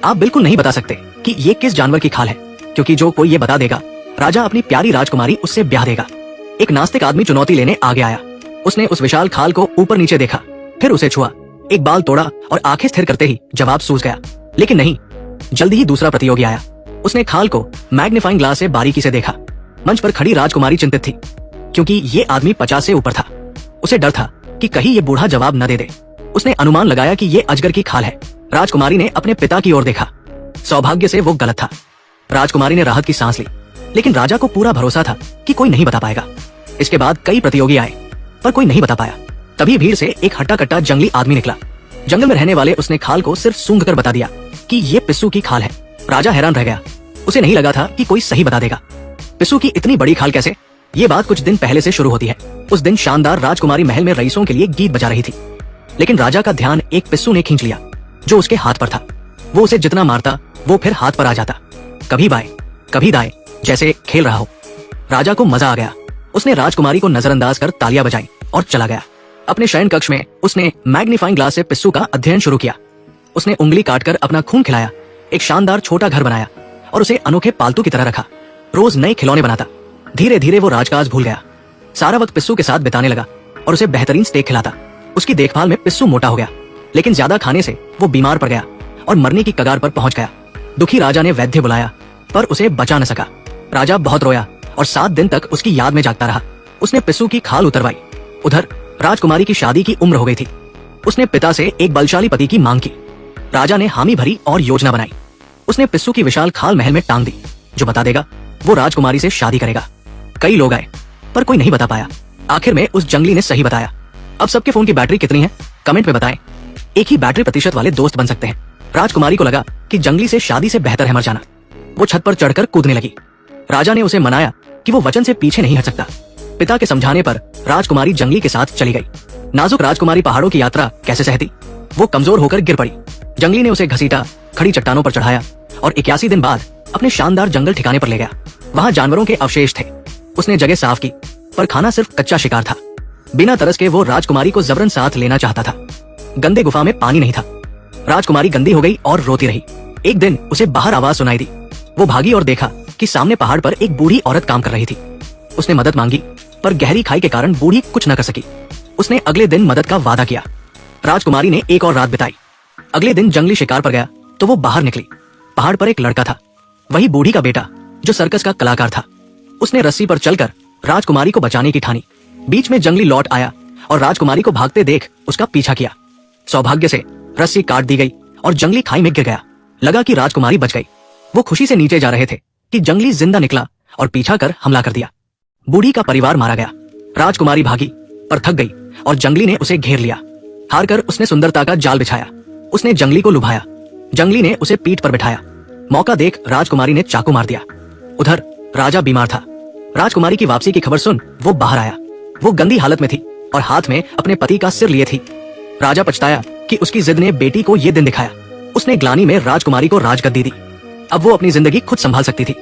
आप बिल्कुल नहीं बता सकते कि ये किस जानवर की खाल है, क्योंकि जो कोई ये बता देगा राजा अपनी प्यारी राजकुमारी उससे ब्याह देगा। एक नास्तिक आदमी चुनौती लेने आगे आया। उसने उस विशाल खाल को ऊपर नीचे देखा, फिर उसे छुआ, एक बाल तोड़ा और आंखें स्थिर करते ही जवाब सूझ गया। लेकिन नहीं, जल्दी ही दूसरा प्रतियोगी आया। उसने खाल को मैग्नीफाइंग ग्लास से बारीकी से देखा। मंच पर खड़ी राजकुमारी चिंतित थी, क्योंकि ये आदमी 50 से ऊपर था। उसे डर था कि कहीं ये बूढ़ा जवाब न दे दे। उसने अनुमान लगाया कि ये अजगर की खाल है। राजकुमारी ने अपने पिता की ओर देखा। सौभाग्य से वो गलत था। राजकुमारी ने राहत की सांस ली, लेकिन राजा को पूरा भरोसा था कि कोई नहीं बता पाएगा। इसके बाद कई प्रतियोगी आए, पर कोई नहीं बता पाया। तभी भीड़ से एक हट्टा कट्टा जंगली आदमी निकला। जंगल में रहने वाले उसने खाल को सिर्फ सूंघ कर बता दिया कि ये पिस्सू की खाल है। राजा हैरान रह गया। उसे नहीं लगा था कि कोई सही बता देगा। पिस्सू की इतनी बड़ी खाल कैसे? ये बात कुछ दिन पहले से शुरू होती है। उस दिन शानदार राजकुमारी महल में रईसों के लिए गीत बजा रही थी, लेकिन राजा का ध्यान एक पिस्सू ने खींच लिया जो उसके हाथ पर था। वो उसे जितना मारता वो फिर हाथ पर आ जाता, कभी बाएं कभी दाएं, जैसे खेल रहा हो। राजा को मजा आ गया। उसने राजकुमारी को नजरअंदाज कर तालियां बजाई और चला गया। अपने शयन कक्ष में उसने मैग्नीफाइंग ग्लास से पिस्सू का अध्ययन शुरू किया। उसने उंगली काटकर अपना खून खिलाया, एक शानदार छोटा घर बनाया और उसे अनोखे पालतू की तरह रखा। रोज नए खिलौने बनाता। धीरे धीरे वो राजकाज भूल गया। सारा वक्त पिस्सू के साथ बिताने लगा और उसे बेहतरीन स्टेक खिलाता। उसकी देखभाल में पिस्सू मोटा हो गया, लेकिन ज्यादा खाने से वो बीमार पड़ गया और मरने की कगार पर पहुंच गया। दुखी राजा ने वैद्य बुलाया, पर उसे बचा न सका। राजा बहुत रोया और 7 दिन तक उसकी याद में जागता रहा। उसने पिस्सू की खाल उतरवाई। उधर राजकुमारी की शादी की उम्र हो गई थी। उसने पिता से एक बलशाली पति की मांग की। राजा ने हामी भरी और योजना बनाई। उसने पिस्सू की विशाल खाल महल में टांग दी। जो बता देगा वो राजकुमारी से शादी करेगा। कई लोग आए, पर कोई नहीं बता पाया। आखिर में उस जंगली ने सही बताया। अब सबके फोन की बैटरी कितनी है कमेंट में बताएं। एक ही बैटरी प्रतिशत वाले दोस्त बन सकते हैं। राजकुमारी को लगा कि जंगली से शादी से बेहतर है मर जाना। वो छत पर चढ़कर कूदने लगी। राजा ने उसे मनाया कि वो वचन से पीछे नहीं हट सकता। पिता के समझाने पर राजकुमारी जंगली के साथ चली गई। नाजुक राजकुमारी पहाड़ों की यात्रा कैसे सहती? वो कमजोर होकर गिर पड़ी। जंगली ने उसे घसीटा, खड़ी चट्टानों पर चढ़ाया और 81 दिन बाद अपने शानदार जंगल ठिकाने पर ले गया। वहां जानवरों के अवशेष थे। उसने जगह साफ की, पर खाना सिर्फ कच्चा शिकार था। बिना तरस के वो राजकुमारी को जबरन साथ लेना चाहता था। गंदे गुफा में पानी नहीं था। राजकुमारी गंदी हो गई और रोती रही। एक दिन उसे बाहर आवाज सुनाई दी। वो भागी और देखा कि सामने पहाड़ पर एक बूढ़ी औरत काम कर रही थी। उसने मदद मांगी, पर गहरी खाई के कारण बूढ़ी कुछ न कर सकी। उसने अगले दिन मदद का वादा किया। राजकुमारी ने एक और रात बिताई। अगले दिन जंगली शिकार पर गया तो वो बाहर निकली। पहाड़ पर एक लड़का था, वही बूढ़ी का बेटा जो सर्कस का कलाकार था। उसने रस्सी पर चलकर राजकुमारी को बचाने की ठानी। बीच में जंगली लौट आया और राजकुमारी को भागते देख उसका पीछा किया। सौभाग्य से रस्सी काट दी गई और जंगली खाई में गिर गया। लगा कि राजकुमारी बच गई। वो खुशी से नीचे जा रहे थे कि जंगली जिंदा निकला और पीछा कर हमला कर दिया। बूढ़ी का परिवार मारा गया। राजकुमारी भागी, पर थक गई और जंगली ने उसे घेर लिया। हारकर उसने सुंदरता का जाल बिछाया। उसने जंगली को लुभाया। जंगली ने उसे पीठ पर बिठाया। मौका देख राजकुमारी ने चाकू मार दिया। उधर राजा बीमार था। राजकुमारी की वापसी की खबर सुन वो बाहर आया। वो गंदी हालत में थी और हाथ में अपने पति का सिर लिए थी। राजा पछताया कि उसकी जिद ने बेटी को ये दिन दिखाया। उसने ग्लानि में राजकुमारी को राजगद्दी दी। अब वो अपनी जिंदगी खुद संभाल सकती थी।